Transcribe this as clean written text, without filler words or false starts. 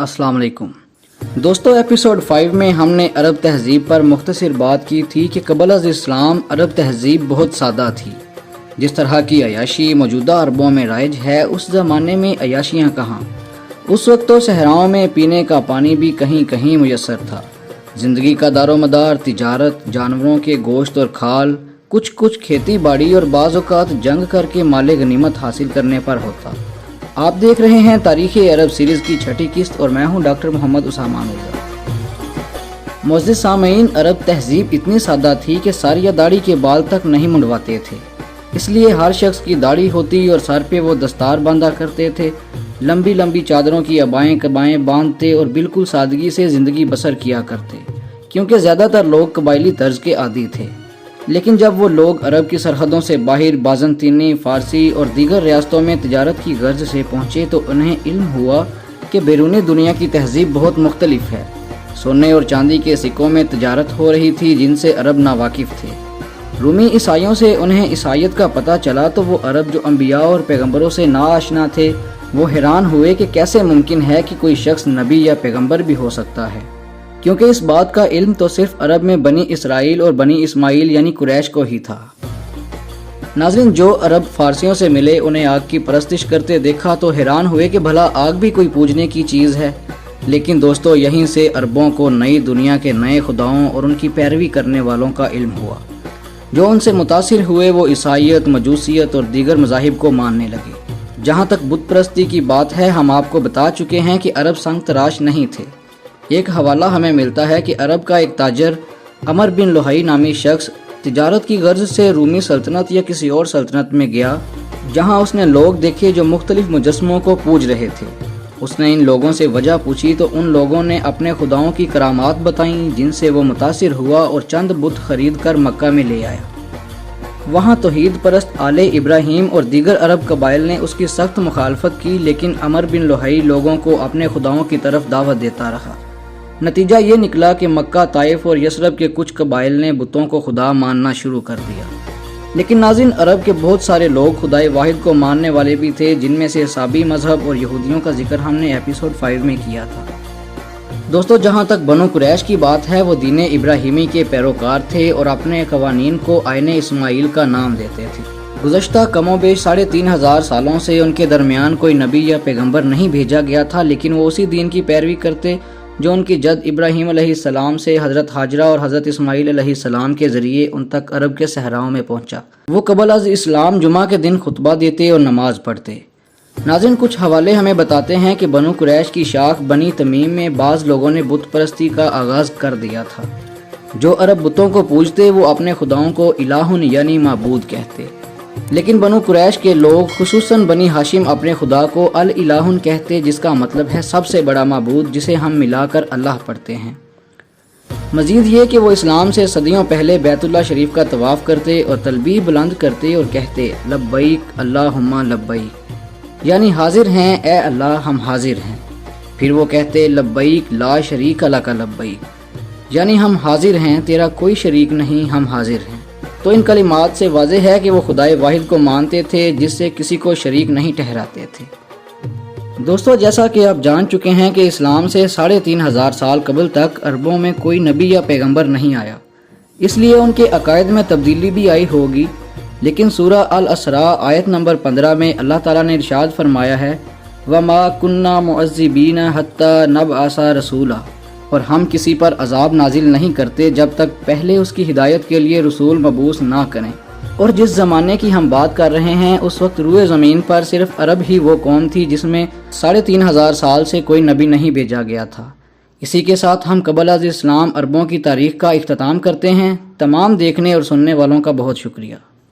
अस्सलाम वालेकुम दोस्तों, एपिसोड 5 में हमने अरब तहज़ीब पर मुख्तसर बात की थी कि क़ब्ल अज़ इस्लाम अरब तहज़ीब बहुत सादा थी। जिस तरह की अयाशी मौजूदा अरबों में राइज है, उस ज़माने में अयाशियाँ कहाँ। उस वक्त तो सहराओं में पीने का पानी भी कहीं कहीं मुयस्सर था। ज़िंदगी का दारोमदार तिजारत, जानवरों के गोश्त और खाल, कुछ खेती बाड़ी और बाज़ औक़ात जंग करके माले गनीमत हासिल करने पर होता। आप देख रहे हैं तारीख़ अरब सीरीज़ की छठी किस्त और मैं हूं डॉक्टर मोहम्मद उसामा मिर्ज़ा। मोअज़्ज़िज़ सामईन, अरब तहज़ीब इतनी सादा थी कि सर या दाढ़ी के बाल तक नहीं मुंडवाते थे। इसलिए हर शख्स की दाढ़ी होती और सर पे वो दस्तार बांधा करते थे। लंबी लंबी चादरों की अबाएँ कबाएँ बांधते और बिल्कुल सादगी से ज़िंदगी बसर किया करते, क्योंकि ज़्यादातर लोग कबायली तर्ज के आदी थे। लेकिन जब वो लोग अरब की सरहदों से बाहर बाज़ंतीनी, फ़ारसी और दीगर रियासतों में तिजारत की गर्ज से पहुँचे तो उन्हें इल्म हुआ कि बैरूनी दुनिया की तहज़ीब बहुत मुख्तलिफ है। सोने और चांदी के सिक्कों में तिजारत हो रही थी जिनसे अरब नावाकिफ़ थे। रूमी ईसाइयों से उन्हें ईसाइयत का पता चला तो वो अरब जो अंबिया और पैगम्बरों से नाआशना थे, वो हैरान हुए कि कैसे मुमकिन है कि कोई शख्स नबी या पैगम्बर भी हो सकता है, क्योंकि इस बात का इल्म तो सिर्फ अरब में बनी इसराइल और बनी इस्माइल यानी कुरैश को ही था। नाज़रीन, जो अरब फारसियों से मिले उन्हें आग की परस्तिश करते देखा तो हैरान हुए कि भला आग भी कोई पूजने की चीज़ है। लेकिन दोस्तों, यहीं से अरबों को नई दुनिया के नए खुदाओं और उनकी पैरवी करने वालों का इल्म हुआ। जो उनसे मुतासिर हुए वो ईसाइयत, मजूसियत और दीगर मज़ाहिब को मानने लगे। जहाँ तक बुत परस्ती की बात है, हम आपको बता चुके हैं कि अरब संग तराश नहीं थे। एक हवाला हमें मिलता है कि अरब का एक ताजर अमर बिन लुहई नामी शख्स तिजारत की गर्ज से रूमी सल्तनत या किसी और सल्तनत में गया, जहां उसने लोग देखे जो मुख्तलिफ मुजस्मों को पूज रहे थे। उसने इन लोगों से वजह पूछी तो उन लोगों ने अपने खुदाओं की करामात बताईं, जिनसे वो मुतासिर हुआ और चंद बुत खरीद कर मक्का में ले आया। वहाँ तौहीद परस्त आले इब्राहीम और दीगर अरब कबाइल ने उसकी सख्त मुखालफत की, लेकिन अमर बिन लुहई लोगों को अपने खुदाओं की तरफ दावत देता रहा। नतीजा ये निकला कि मक्का, ताइफ और यसरब के कुछ कबाइल ने बुतों को खुदा मानना शुरू कर दिया। लेकिन नाज़रीन, अरब के बहुत सारे लोग खुदाए वाहिद को मानने वाले भी थे, जिनमें से साबी मजहब और यहूदियों का जिक्र हमने एपिसोड 5 में किया था। दोस्तों, जहाँ तक बनो कुरैश की बात है, वो दीन इब्राहिमी के पैरोकार थे और अपने कवानीन को आयने इस्माइल का नाम देते थे। गुज़श्ता कमोबेश 3500 सालों से उनके दरमियान कोई नबी या पैगम्बर नहीं भेजा गया था, लेकिन वो उसी दीन की पैरवी करते जो उनकी जद इब्राहीम अलैहिस्सलाम से हज़रत हाजरा और हज़रत इस्माइल अलैहिस्सलाम के ज़रिए उन तक अरब के सहराओं में पहुंचा। वो क़ब्ल अज़ इस्लाम जुमा के दिन खुतबा देते और नमाज पढ़ते। नाज़रीन, कुछ हवाले हमें बताते हैं कि बनु कुरैश की शाख बनी तमीम में बाज़ लोगों ने बुत परस्ती का आगाज़ कर दिया था। जो अरब बुतों को पूजते वो अपने खुदाओं को इलाहुन यानी माबूद कहते, लेकिन बनु कुरैश के लोग खुसूसन बनी हाशिम अपने खुदा को अल इलाहुन कहते, जिसका मतलब है सबसे बड़ा माबूद, जिसे हम मिलाकर अल्लाह पढ़ते हैं। मज़ीद ये कि वो इस्लाम से सदियों पहले बैतुल्लाह शरीफ का तवाफ़ करते और तलबीह बुलंद करते और कहते लब्बैक अल्लाहुम्मा लब्बैक, यानी हाजिर हैं ए अल्लाह, हम हाजिर हैं। फिर वो कहते लब्बैक ला शरीक लका लब्बैक, यानी हम हाजिर हैं, तेरा कोई शरीक नहीं, हम हाजिर हैं। तो इन कलिमात से वाज़ेह है कि वो खुदाए वाहिद को मानते थे, जिससे किसी को शरीक नहीं ठहराते थे। दोस्तों, जैसा कि आप जान चुके हैं कि इस्लाम से 3500 साल कबल तक अरबों में कोई नबी या पैगम्बर नहीं आया, इसलिए उनके अकायद में तब्दीली भी आई होगी। लेकिन सूरह अल असरा आयत नंबर 15 में अल्लाह ताला ने इरशाद फरमाया है, वमा कुन्ना मुअज़्ज़िबीना हत्ता नबअसा रसूला, और हम किसी पर अजाब नाजिल नहीं करते जब तक पहले उसकी हिदायत के लिए रसूल मबूस ना करें। और जिस ज़माने की हम बात कर रहे हैं, उस वक्त रूए ज़मीन पर सिर्फ अरब ही वो कौम थी जिसमें 3500 साल से कोई नबी नहीं भेजा गया था। इसी के साथ हम क़ब्ल अज़ इस्लाम अरबों की तारीख़ का इख्तिताम करते हैं। तमाम देखने और सुनने वालों का बहुत शुक्रिया।